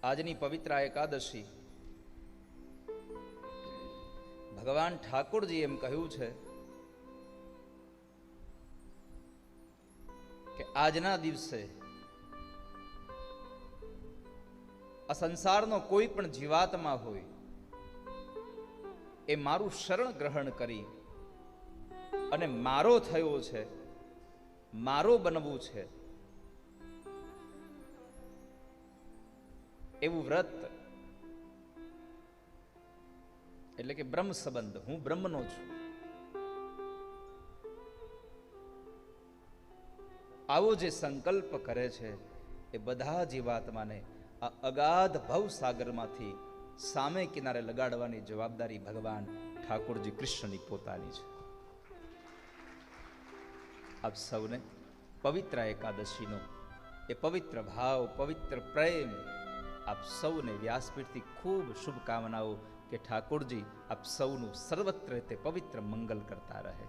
આજની પવિત્ર એકાદશી ભગવાન ઠાકોરજી એમ કહ્યું છે કે આજના દિવસે આ સંસારનો કોઈ પણ જીવાત્મા હોય એ મારું શરણ ગ્રહણ કરી અને મારો થયો છે, મારો બનવું છે એવું વ્રત, એટલે કે બ્રહ્મ સંબંધ, હું બ્રહ્મનો છું, આવો જે સંકલ્પ કરે છે એ બધા જીવાત્માને આ અગાધ ભવસાગરમાંથી સામે કિનારે લગાડવાની જવાબદારી ભગવાન ઠાકોરજી કૃષ્ણની પોતાની છે. આપ સૌને પવિત્ર એકાદશીનો એ પવિત્ર ભાવ, પવિત્ર પ્રેમ આપ સૌને વ્યાસપીઠથી ખૂબ શુભકામનાઓ કે ઠાકોરજી આપ સૌનું સર્વત્ર તે પવિત્ર મંગલ કરતા રહે.